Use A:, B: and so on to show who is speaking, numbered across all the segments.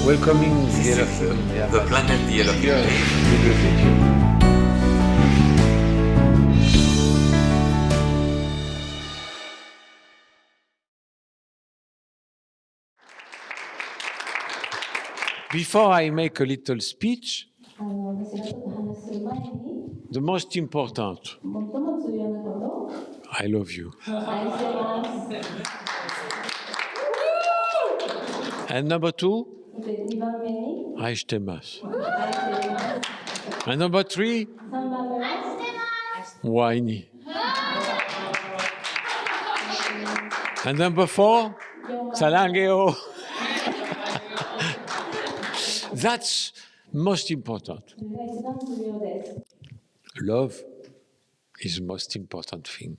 A: welcoming
B: This
A: the
B: is
A: elephant. Yeah,
B: the planet the elephant.
A: Yes, with the future. Before I make a little speech,
C: 私がちょっと話する前に、
A: the most important,
C: 最も重要なことを
A: I love you.
C: 愛しています。
A: And number two,
C: で、2番目に、
A: 愛してます.
C: 愛しています。
A: And number three,
C: 3番目は、
A: whiny. And number four,
C: 4番
A: salangeo. That's most important.
C: それが一番重要です。
A: Love is the most important thing.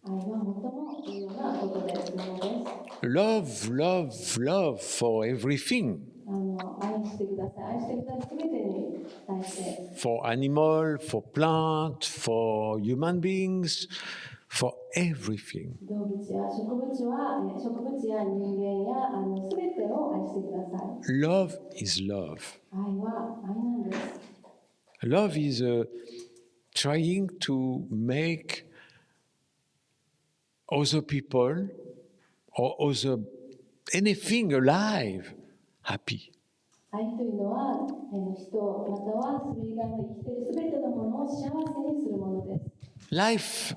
C: 愛は最も重要なことです。ものです。
A: Love for everything.
C: 愛してください。愛してください。すべてに対して。
A: For animal, for plant, for human beings, for everything.
C: 動物や植物や人間やすべてを愛してください。
A: Love is love.
C: 愛は愛なんです。
A: Love is trying to make other people or anything alive happy.
C: 愛というのは人またはそれ以外の生きているすべてのものを幸せにするものです。
A: Life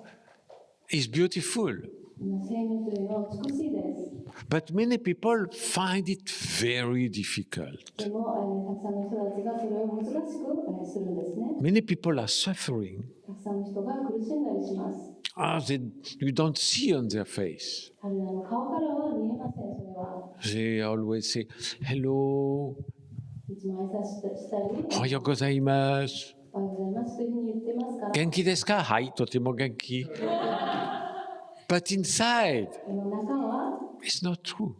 A: is beautiful,
C: 生命というのは美しいです。
A: but many people find it very difficult.
C: でも、たくさんの人たちがそれを難しくするんですね。
A: Many people are suffering.
C: たくさんの人が苦しんだりします。
A: You don't see on their face.
C: 彼らの顔からは見えません、それは。
A: They always say, hello,
C: いつも挨拶したり、
A: おはようございます。
C: おはようございますというふうに言ってますから、
A: 元気ですか？はい、とても元気。But inside,
C: でも中は
A: it's not true.
C: 本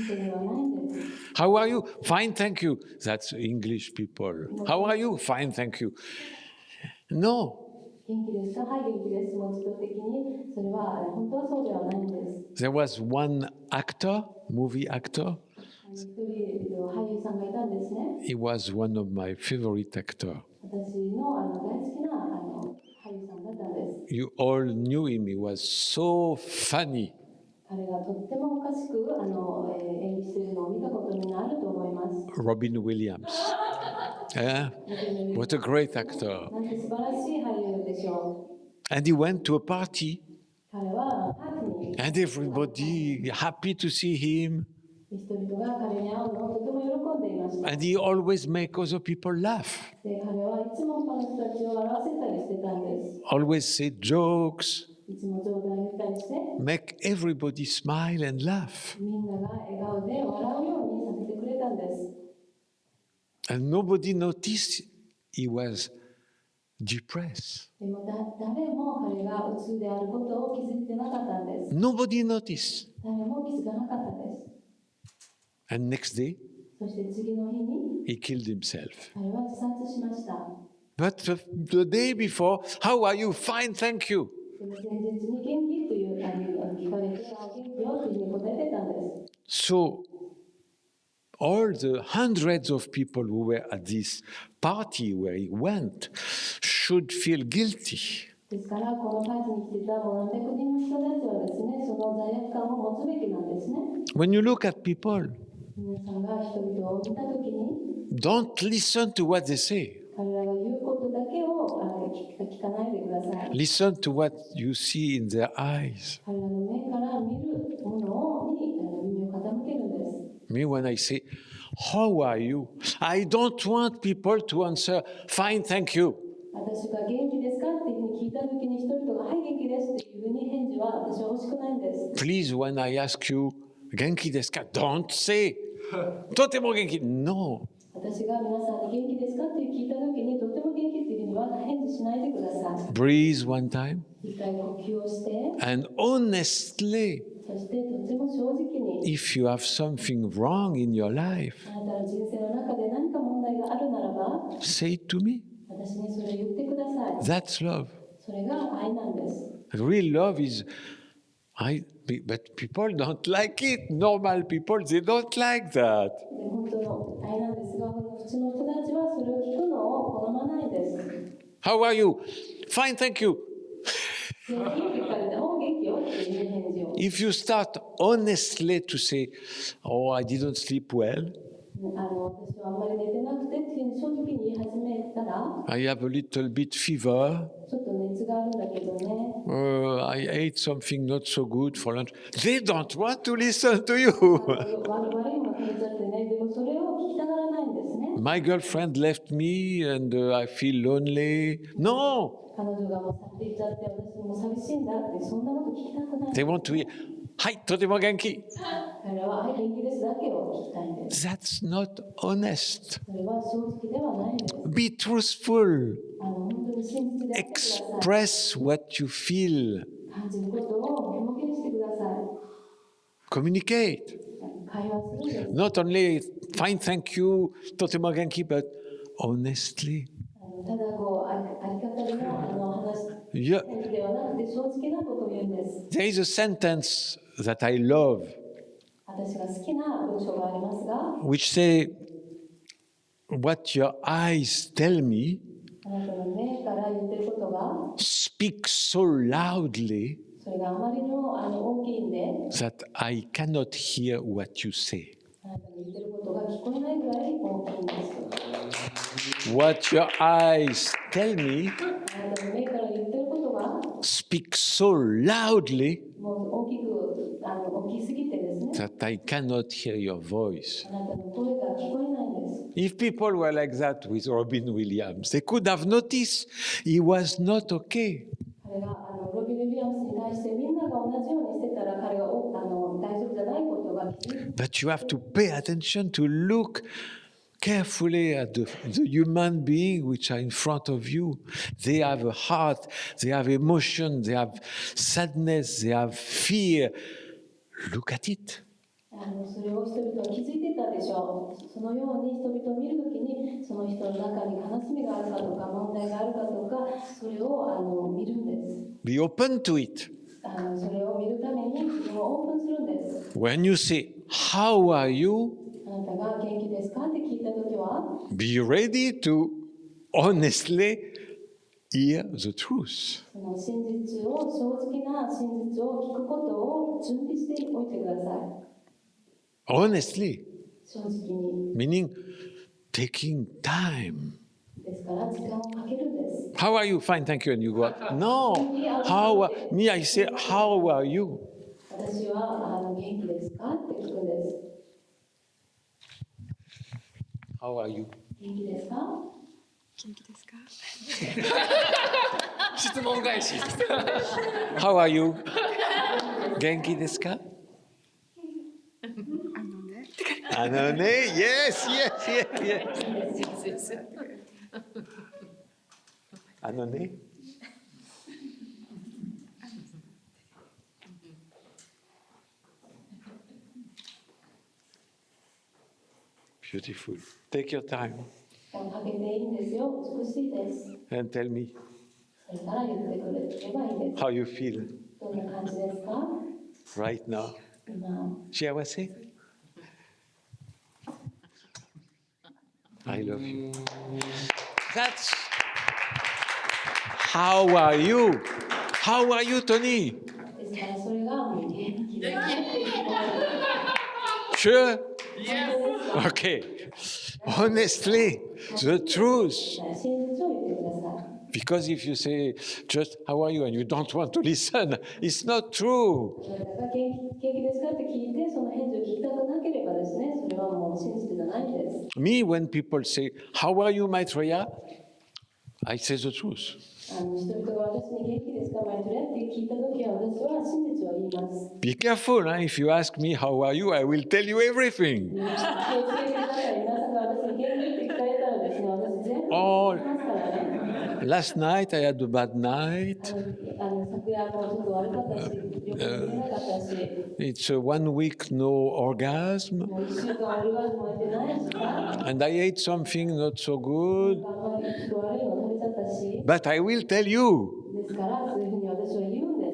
C: 当ではないんです。
A: How are you? Fine, thank you. That's English people. How are you? Fine, thank you. No,
C: 元気ですか？はい、元気です。もう自動的にそれは本当はそうではないんです。
A: there was one actor, movie actor.
C: 一人俳優さんがいたんですね。
A: He was one of my favorite actors.
C: 私の大好きな俳優さんだったんです。
A: You all knew him. He was so funny.
C: 彼がとってもおかしく演技しているのを見たことみんなあると思います。
A: Robin Williams. Yeah? What a great actor.
C: なんて素晴らしい俳優でしょう。
A: And he went to a party,
C: 彼はパーティーに
A: and everybody happy to see him.
C: 人々が彼に会うのをとても喜んでいました。
A: And he always make other people laugh.
C: で、彼はいつも他の人たちを笑わせたりしてたんです。
A: Always say jokes.
C: いつも冗談言ったりして、
A: Make everybody smile and laugh.
C: みんなが笑顔で笑うようにさせてくれたんです。
A: And nobody noticed he was depressed.
C: でも誰も彼がうつであることを気づいてなかったんです。
A: Nobody noticed.
C: 誰も気づかなかったんです。
A: And next day,
C: そして次の日に
A: he killed himself.
C: 彼は自殺しました。
A: But the day before, how are you? Fine, thank you.
C: でも前日に元気という聞かれて、元気よというふうに答えてたんです。
A: So all the hundreds of people who were at this party where he went should feel guilty.
C: ですから、このパーティーに来てたもう何百人の人たちはですね、その罪悪感を持つべきなんですね。
A: When you look at people,
C: 皆さんが人々を見たときに、
A: don't listen to what they say.
C: 彼らが言うことだけを聞かないでください。
A: Listen to what you see in their eyes.
C: 彼らの目から見るものに耳を傾けるんです。
A: Me, when I say, how are you? I don't want people to answer, fine, thank you.
C: 私が元気ですかっていうふうに聞いたときに人々がはい元気ですっていうふうに返事は私は欲しくないんです。
A: Please, when I ask you, genki desu ka? Don't say, とても元気. No.
C: 私が皆さんに元気ですかって聞いたときにとても元気っていうふうには返事しないでください。
A: Breathe one time
C: 一回呼吸をして、
A: and honestly,
C: そしてとても正直に
A: if you have something wrong in your life,
C: あなたの人生の中で何か問題があるならば
A: say it to me.
C: 私にそれを言ってください。
A: That's love.
C: それが愛なんです。
A: Real love is, but people don't like it. Normal people, they don't like that.
C: で本本当のあれなんですが、普通の人たちはそれを聞くのを好まないです。
A: How are you? Fine, thank you.
C: 元気って聞かれて、お元気よっていう返事を。
A: If you start honestly to say, oh, I didn't sleep well,
C: 私はあんまり寝てなくてっていうふうに正直に言い始めたら、
A: I have a little bit fever,
C: ちょっと熱があるんだけどね、
A: I ate something not so good for lunch. They don't want to listen to you.
C: 悪いもの食べちゃってね、でもそれを聞きたがらないんですね。
A: My girlfriend left me and I feel lonely. No,
C: 彼女がもう去っていっちゃって、私もう寂しいんだって、そんなこと聞きたくない。
A: they want to hear, Hi, とても元気.
C: 彼らは、はい、元気ですだけを聞きたいんです。
A: That's not honest.
C: それは正直ではないんです。
A: Be truthful.
C: 本当に真実であってください。
A: Express what you feel.
C: 感じることを表現してください。
A: Communicate.
C: 会話するんです。
A: Not only fine, thank you, とても元気, but honestly.
C: ただこうあり方での話
A: Yeah.
C: ではなくて正直なことを言うんです。
A: There is a sentence that I love,
C: 私が好きな文章がありますが、
A: which say, what your eyes tell me
C: あなたの目から言ってることが、
A: speaks so loudly
C: それがあまりにも大きいんで、
A: that I cannot hear what you say.
C: あなたの言ってることが聞こえないぐらい大きいんです。
A: What your eyes tell me
C: あなたの目から言ってることが
A: speaks so loudly
C: もう大きすぎてですね、
A: that I cannot hear your voice.
C: あなたの声が聞こえないんです。
A: If people were like that with Robin Williams, they could have noticed he was not okay.
C: 彼がロビン・ウィリアムスに対してみんなが同じようにしてたら、彼が大丈夫じゃないことが気づいて、
A: But you have to pay attention to look carefully at the human being which are in front of you. They have a heart, they have emotion, they have sadness, they have fear. Look at it.
C: それを人々は気づいてたでしょう。そのように人々を見るときに、その人の中に悲しみがあるかとか、問題があるかとか、それを見るんです。
A: Be open to it.
C: それを見るために自分をオープンするんです。
A: When you say, How are you?
C: あなたが元気ですかって聞いたときは、
A: Be ready to honestly hear the truth.
C: その真実を、正直な真実を聞くことを準備しておいてください。
A: Honestly,
C: 正直に。
A: meaning taking time.
C: ですから時間をかけるんです。
A: How are you? Fine, thank you. And you go, no. Me, I say, how are you?
C: 私は元気ですかって聞くんです。
A: How are you?
C: 元気ですか？
B: 元気ですか？質問返し。
A: How are you? 元気ですか？あのね、yes, yes, yes, yes. あのね。Beautiful. Take your time
C: 時間をかけていいんですよ。美しいです。
A: and tell me
C: それから言ってくれればいいです。
A: how you feel
C: どんな感じですか？
A: right now.
C: 今、
A: 幸せ? I love you. That's how are you? How are you, Tony?
C: ですからそれがもう元気です。
A: Sure? Okay. Honestly, the truth.
C: 真実を言ってください。
A: Because if you say just how are you and you don't want to listen, it's not true.
C: あなたが元気ですかって聞いて、その返事を聞きたくなければですね、それはもう真実じゃないんです。
A: Me, when people say, how are you, Maitreya? I say the truth.
C: 人々が私に元気ですか、マイトレって聞いたときは、私は真実を言います。
A: Be careful, huh? If you ask me how are you, I will tell you everything.
C: 気をつけてください。皆さんが私に元気って聞かれたらですね、私全部言い
A: Oh,
C: ますからね。
A: last night I had a bad night.
C: 昨夜もちょっと悪かったし、よく寝れなかったし、
A: It's a 1 week no orgasm.
C: もう1週間オルガズムもやってないしさ、
A: And I ate something not so good.
C: あんまりちょっと悪いの食べちゃったし、
A: But I will tell you.
C: ですからそういうふうに私は言うんで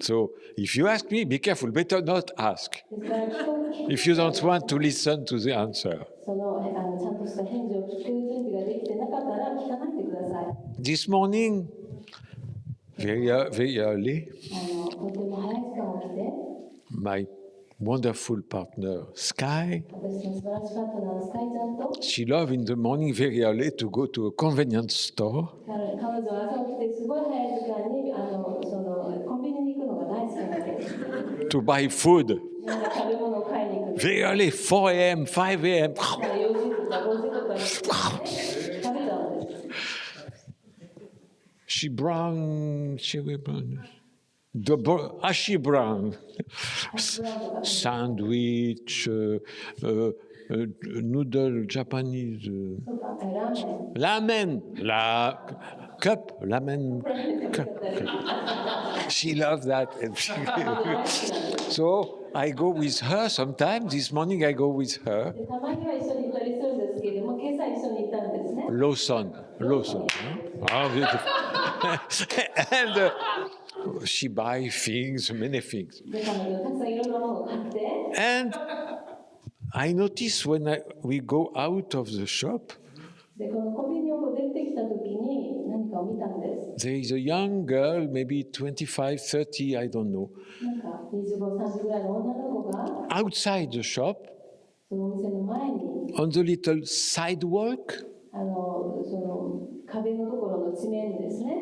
C: す。
A: So if you ask me, be careful. Better not ask
C: ですから聞こ
A: if you don't want to listen to the answer.
C: そそのちゃんとした返事を聞く準備ができてなかったら聞かないでください。
A: This morning, very early,
C: とても早い時間起きて、
A: my wonderful partner, Sky,
C: 私の素晴らしいパートナーのスカイちゃんと、
A: she loved in the morning very early to go to a convenience store
C: 彼女は朝起きてすごい早い時間にそのコンビニに行くのが大好きなんです。
A: to buy food.
C: なんか食べ物を買いに行くんです。
A: Very early, 4 a.m., 5 a.m.
C: 4時とか5時とかに食べちゃうんです。
A: She brown, she brown, sandwich, noodle, Japanese,
C: そうか、ラーメン。
A: ramen, cup, ramen cup. She loves that. So I go with her sometimes. This morning I go with her.
C: でたまには一緒に行ったりするんですけれども、今朝一緒に行ったんですね。
A: Lawson. Ah, beautiful. And she buy things, many things.
C: で、彼女たくさんいろんなものを買って、
A: And I notice when we go out of the shop,
C: で、このコンビニを出てきた時に何かを見たんです。
A: there is a young girl, maybe 25, 30, I don't know,
C: なんか25、30ぐらいの女の子が
A: outside the shop
C: そのお店の前に
A: on the little sidewalk,
C: その壁のところの地面にですね、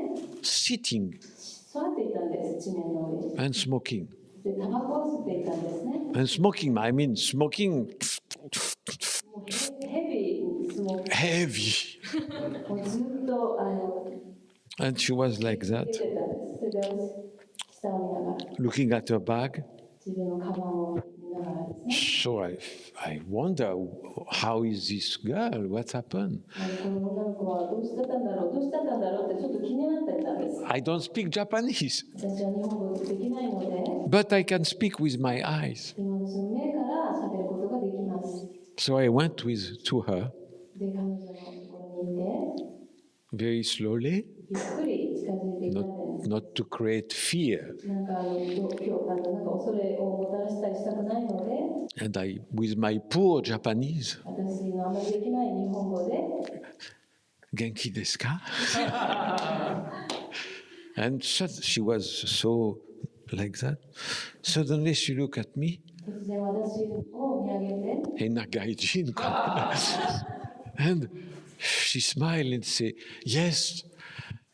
A: sitting
C: 座っていたんです、地面の上に。
A: and smoking.
C: で、タバコを吸っていたんですね。
A: And smoking, I mean smoking
C: もうヘビーにスモーク
A: heavy.
C: もうずっと
A: And she was like
C: 出
A: that,
C: てたんです。それで私、下を見ながら、
A: looking at her bag.
C: 自分のカバンを見ながらですね、
A: So I wonder, how is this girl? What's happened?
C: この女の子はどうしてたんだろうってちょっと気になってたんです。
A: I don't speak Japanese,
C: 私は日本語できないので、
A: but I can speak with my eyes.
C: でも私の目から喋ることができます。
A: So I went to her
C: で、彼女のところに行って、
A: very slowly,
C: ゆっくり近づいていったんです。
A: not to create fear.
C: なんかなんか恐れをもたらしたりしたくないので、
A: And I, with my poor Japanese,
C: 私のあまりできない日本語で、
A: Genki desu ka? And she was so like that. Suddenly she looked at me,
C: 突然私を見上げて、
A: Henna gaijin, and she smiled and said, yes,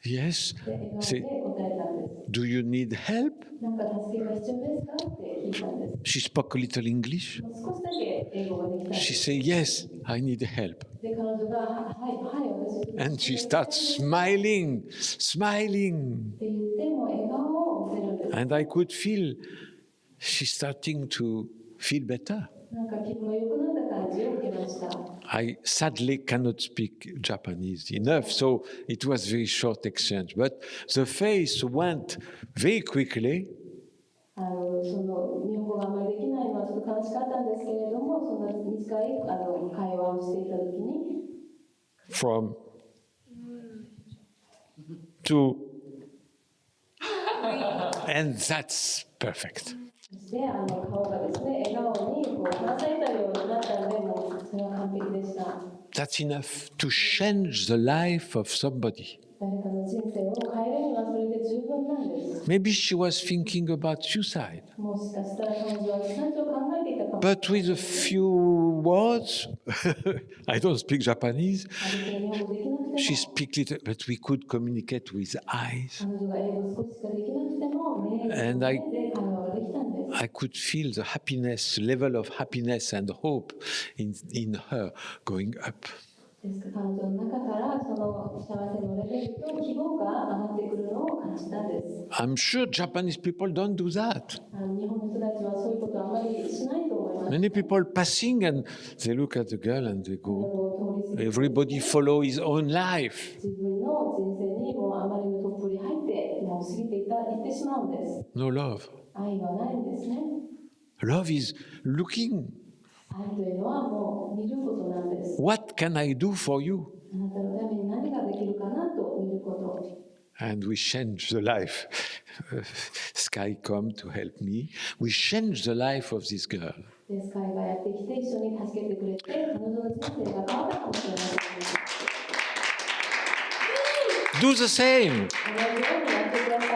A: yes.
C: で笑顔で
A: Say,
C: 答えたんです。
A: do you need help?
C: なんか助けが必要ですかって聞いたんです。
A: She spoke a little English.
C: 少しだけ英語ができたんで
A: She
C: す。
A: said, yes, I need help.
C: で、彼女が、私。
A: And she starts smiling, smiling.
C: って言っても笑顔を見せるんです。
A: And I could feel she's starting to feel better.
C: なんか気分が良くなった感じを受けました。
A: I sadly cannot speak Japanese enough, so it was very short exchange. But the face went very quickly
C: その日本語があまりできないのはちょっと悲しかったんですけれども、その短い会話をしていたときに、
A: from to, and that's perfect.
C: そして顔がですね、笑顔にこう話されたようになったので、もうそれは完璧でした。
A: That's enough to change the life of somebody.
C: 誰かの人生を変えるにはそれで十分なんです。
A: Maybe she was thinking about suicide,
C: もしかしたら彼女は自殺を考えていたかも。
A: but with a few words, I don't speak Japanese.
C: ある程度日本語できなくても、
A: She speaks little, but we could communicate with eyes.
C: 彼女が英語少ししかできなくても、目で
A: And I-
C: 会話ができたんです。
A: I could feel the happiness, level of happiness and hope in her going up.
C: ですから彼女の中からその幸せのレベルと希望が上がってくるのを感じたんです。
A: I'm sure Japanese people don't do that.
C: 日本の人たちはそういうことはあまりしないと思います。
A: Many people passing and they look at the girl and they go, everybody follow his own life.
C: 自分の人生にもうあまりのトップに入ってもう過ぎていってしまうんです。
A: No love.
C: 愛はないんですね。
A: Love is looking,
C: 愛というのはもう見ることなんです。
A: what can I do for you?
C: あなたのために何ができるかなと見ること。
A: And we change the life. Sky come to help me. We change the life of this girl.
C: ででスカイがやってきて一緒に助けてくれて彼女の人生が変わったかもしれません。
A: Do the same.
C: 同じようにやってくださ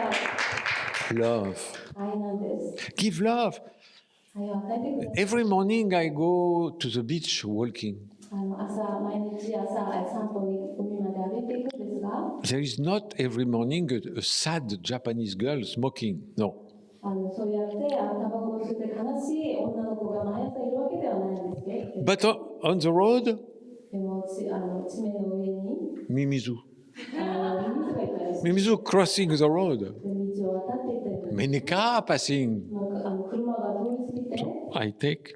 C: い。
A: Love.
C: 愛なんです。
A: Give love.
C: 愛を与えてください。
A: Every morning I go to the beach walking.
C: 毎日朝散歩に海まで歩いていくんですが、
A: There is not every morning a sad Japanese girl smoking. No.
C: そうやってタバコを吸って悲しい女の子が毎朝いるわけではないんですけど、
A: But on the road,
C: でも地面の上に
A: Mimizu.
C: 水がいたりして
A: Mimizu crossing the road.
C: 道を渡っていったりとか、
A: Many cars passing.
C: 車が通り過ぎて
A: I take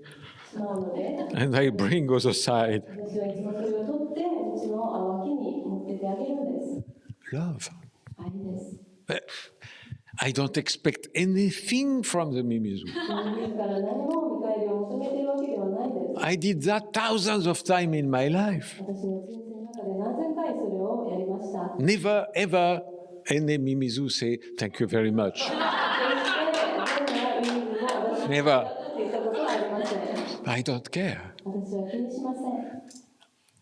C: しまうので、
A: and I bring other side.
C: 私はいつもそれを取って道の脇に持ってってあげるんです。
A: Love.
C: 愛です。
A: I don't expect anything from the Mimizu.
C: 自ら何も見返りを求めているわけではないです。
A: I did that thousands of times in my life.
C: 私の人生の中で何千回それをやりました。
A: Never ever any Mimizu say thank you very much. Never. I don't care.
C: 私は気にしません。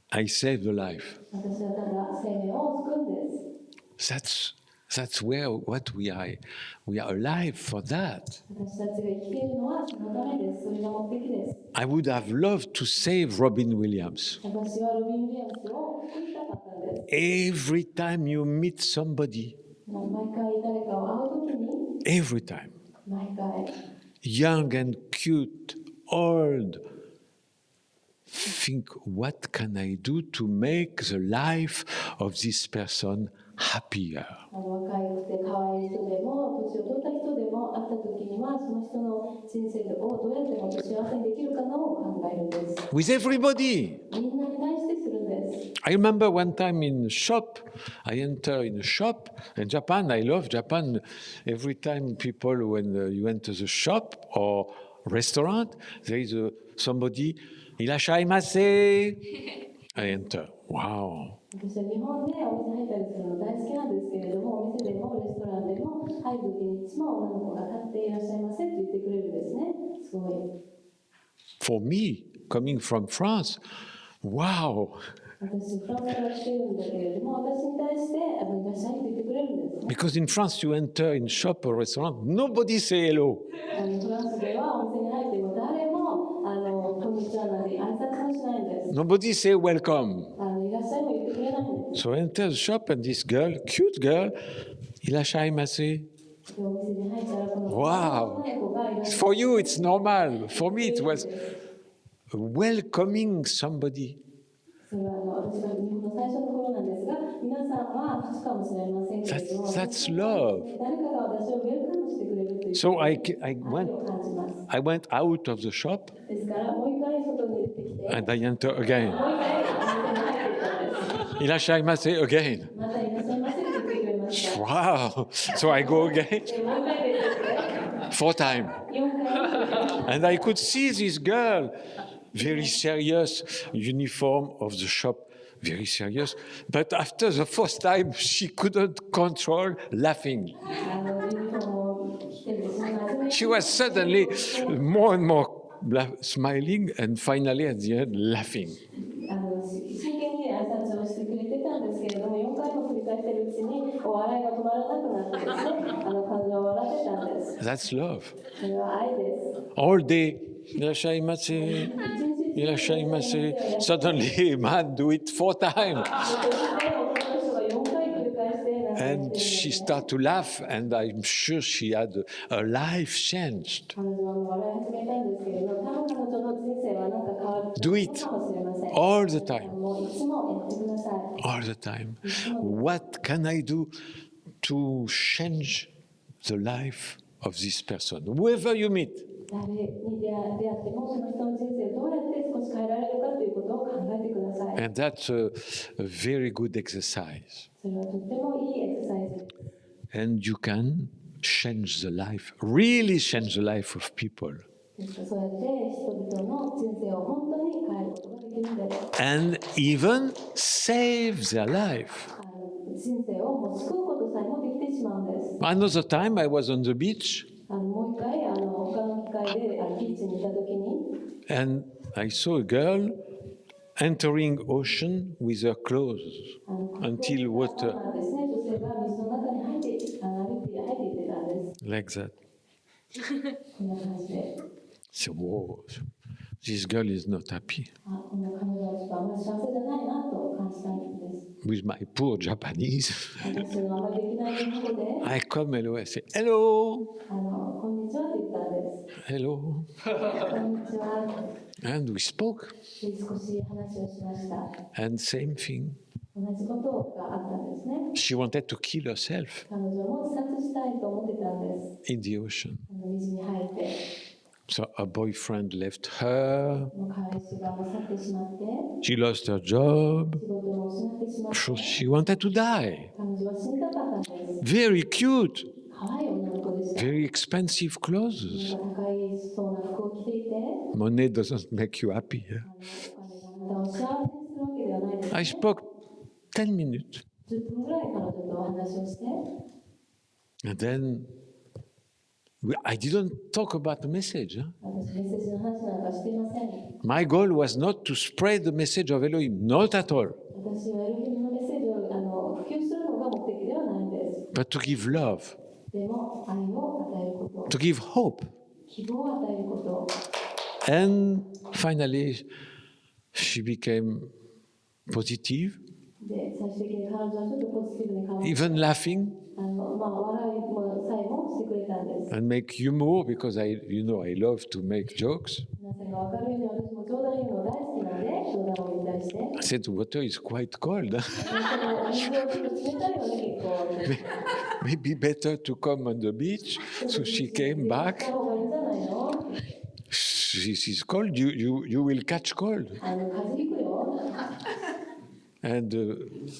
A: I save the life.
C: 私はただ生命を救うんです。
A: That's where what we are. We are alive for that.
C: 私たちが生きているのはそのためです。それが目的です。
A: I would have loved to save Robin Williams.
C: 私はロビン・ウィリアムスを救いたかったんです。
A: Every time you meet somebody,
C: 毎回誰かを会うときに、
A: every time,
C: 毎回
A: young and cute, old, think what can I do to make the life of this person happier?
C: 若くて可愛い人でも年を取った人でも会ったときにはその人の人生をどうやってもっと幸せにできるかなを考えるんです。
A: With everybody.
C: みんなに対してするんです。
A: I remember one time in a shop, I enter in a shop in Japan. I love Japan. Every time people, when you enter the shop or restaurant, there is somebody, "Irashaimase." I enter. Wow.
C: 私は日本でお店入ったりするの大好きなんですけれども、お店でもレストランでも入るときにいつも女の子が立っていらっしゃいませって言ってくれるんですね。すごい。
A: For me, coming from France, wow.
C: 私、フランスから来てるんだけれども、私に対していらっしゃいって言ってくれるんですね。
A: Because in France, you enter in shop or restaurant, nobody say hello.
C: フランスではお店に入っても誰もこんにちはなり挨拶もしないんです。
A: Nobody say welcome.
C: いらっしゃいも言ってくれないんです。
A: So I enter the shop and this girl, cute girl, "Irashaimase."
C: でお店に入ったらこの
A: Wow.
C: 女の子がいらっしゃい
A: For you, it's normal. For me, it was welcoming somebody.
C: それは私が日本の最初の頃なんですが、皆さんは不知かもしれませんけれども、
A: That's love.
C: 誰かが私をウェルカムしてくれるという
A: So I
C: 愛を感じます。
A: went out of the shop
C: ですから、もう一回外に出てきて、
A: and I enter again.
C: もう一回お店に入っていったんです。
A: "Irashaimase" again.
C: またいらっしゃいませって言ってくれました。
A: Wow. So I go again
C: でもう一回出てきて、
A: 4 times.
C: 4回
A: And I could see this girl, very serious, uniform of the shop, very serious. But after the first time, she couldn't control laughing.
C: ユニフォームを着てですね、初めて
A: She was suddenly more and more smiling and finally at the end laughing.
C: 真剣に挨拶をしてくれてたんですけれども、4回も繰り返しているうちにお笑いが止まらなくなってですね、彼女は笑ってたんです。
A: That's love.
C: それは愛です。
A: All day, "Irashaimase, irashaimase." Suddenly, man, do it 4 times. And she started to laugh, and I'm sure she had a life changed.
C: 彼女はもう笑い始めたんですけれど、多分彼女の人生はなんか変わる
A: Do it
C: かもしれません。
A: all the time.
C: もういつもやってください。
A: All the time. What can I do to change the life of this person, whoever you meet?
C: 誰に出会ってもその人の人生をどうやって少し変えられるかということを考えてください。
A: And that's a very good exercise.
C: それはとってもいいエクササイズです。
A: And you can change the life, really change the life of people.
C: ですからそうやって人々の人生を本当に変えることができるんです。
A: And even save their life.
C: 人生をもう救うことさえもできてしまうんです。
A: Another time I was on the beach
C: もう一回他の機会でビーチにいた時に
A: And I saw a girl entering ocean with her clothes until
C: そう
A: water,
C: なんですね。女性が水の中に入っていってたんです。
A: like that.
C: こんな感じで。
A: So, whoa, this girl is not happy.
C: この彼女はちょっとあまり幸せじゃないなと感じたんです。
A: With my poor Japanese,
C: 私のあまりできない日本語で、
A: I come hello, I say, hello,
C: こんにちはって言ったんです。
A: hello.
C: こんにちは。
A: And we spoke,
C: で少し話をしました。
A: and same thing.
C: 同じことがあったんですね。
A: She wanted to kill herself
C: 彼女も自殺したいと思ってたんです。
A: in the ocean.
C: 水に入って、
A: So her boyfriend left her.
C: もう彼氏が去ってしまって、
A: She lost her job.
C: 仕事も失ってしまって、
A: So she wanted to die.
C: 彼女は死にたかったんです。
A: Very cute,
C: 可愛い女の子でした。
A: very expensive clothes.
C: 高いそうな服を着ていて、
A: Money doesn't make you happy. Eh?
C: お金があなたを幸せにするわけではないです、ね。
A: I spoke 10 minutes.
C: 10分ぐらい彼女とお話をして、
A: And then I didn't talk about the message. Huh?
C: 私メッセージの話なんかしていません。
A: My goal was not to spread the message of Elohim, not at all,
C: 私はエロヒムのメッセージを普及するのが目的ではないんです。
A: but to give love,
C: でも愛を与えること、
A: to give hope.
C: 希望を与えること。
A: And finally, she became positive,
C: で、最終的に彼女はちょっとポジティブに変わって、
A: even laughing
C: 笑いもさえもしてくれたんです。
A: and make humor because I love to make jokes.
C: 皆さんが分かるように私も冗談言うの大好きなので、冗談を言ったりして、
A: I said, the water is quite cold. Huh?
C: 水をちょっと冷たいよね、結構。
A: Maybe better to come on the beach. So she came back.
C: 行った方がいいんじゃないの？
A: This is cold. You will catch cold.
C: 風邪ひくよ。
A: And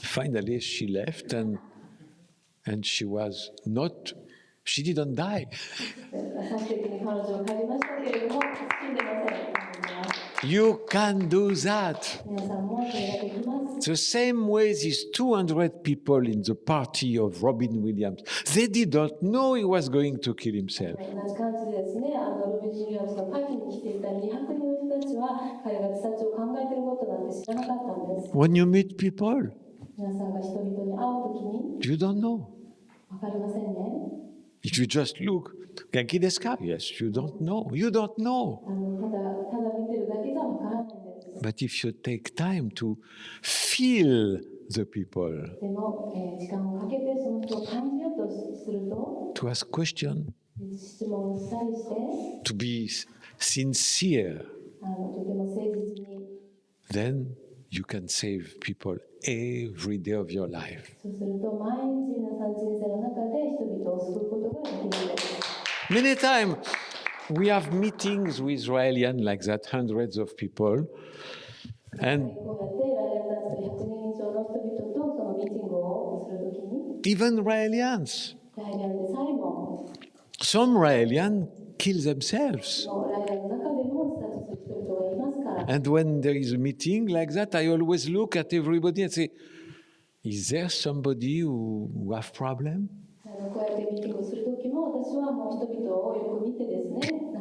A: finally, she left, and she was not. She didn't die.
C: 最終的に彼女は帰りましたけれども、死んでません。
A: You can do that.
C: 皆さんもそれができます。
A: The same way these 200 people in the party of Robin Williams, they didn't know he was going to kill himself.
C: 同じ感じでですね、ロビン・ウィリアムズのパーティーに来ていた200人の人たちは、彼が自殺を考えていることなんて知らなかったんです。
A: When you meet people,
C: 皆さんが人々に会うときに、
A: you don't know.
C: わかりませんね。
A: If you just look, Genki desu ka? Yes, you don't know. You don't know.
C: ただ見てるだけじゃわからないんです。
A: But if you take time to feel the people,
C: でも、時間をかけてその人を感じようとすると、
A: to ask questions,
C: 質問をしたりして、
A: to be sincere,
C: とても誠実に、
A: then you can save people every day of your life.
C: そうすると毎日皆さん人生の中で人々を救うことができるんです。
A: Many times we have meetings with Israelis like that, hundreds of people, and
C: こうやってライアンダンスと100人以上の人々とそのミーティングをするときに、
A: even Raelians,
C: ライアンでさえも、
A: some Raelians kill themselves.
C: ライアンの中でも自殺する人々がいますから、
A: And when there is a meeting like that, I always look at everybody and say, is there somebody who have problem?
C: こうやってミーティングをするときも、私はもう人々をよく見てですね、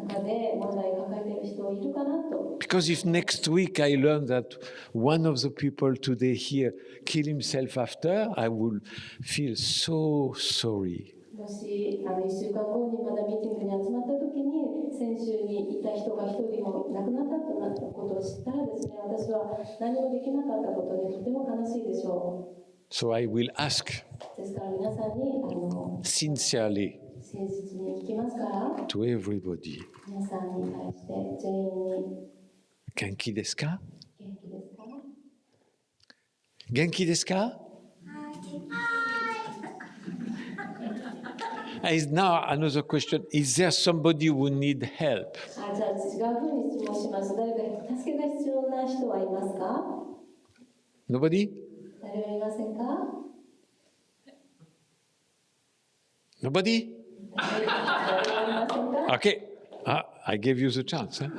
C: 中で問題を抱えている人いるかなと。
A: Because if next week I learn that one of the people today here killed himself after, I will feel so sorry.
C: もし1週間後にまだミーティングに集まったときに、先週にいた人が一人も亡くなったとなったことを知ったらですね、私は何もできなかったことにとても悲しいでしょう。
A: So I will ask
C: ですから皆さんに
A: sincerely
C: 誠実に聞きますから、
A: to everybody.
C: 皆さんに対して全員に
A: Genki desu ka?
C: 元気ですか？
A: Genki desu ka? Now another question. Is there somebody who need help?
C: じゃあ違うふうに質問します。誰か助けが必要な人はいますか？
A: Nobody?
C: 誰もいませんか？
A: Nobody?
C: 誰もいませんか？
A: Okay. I gave you the chance. Huh?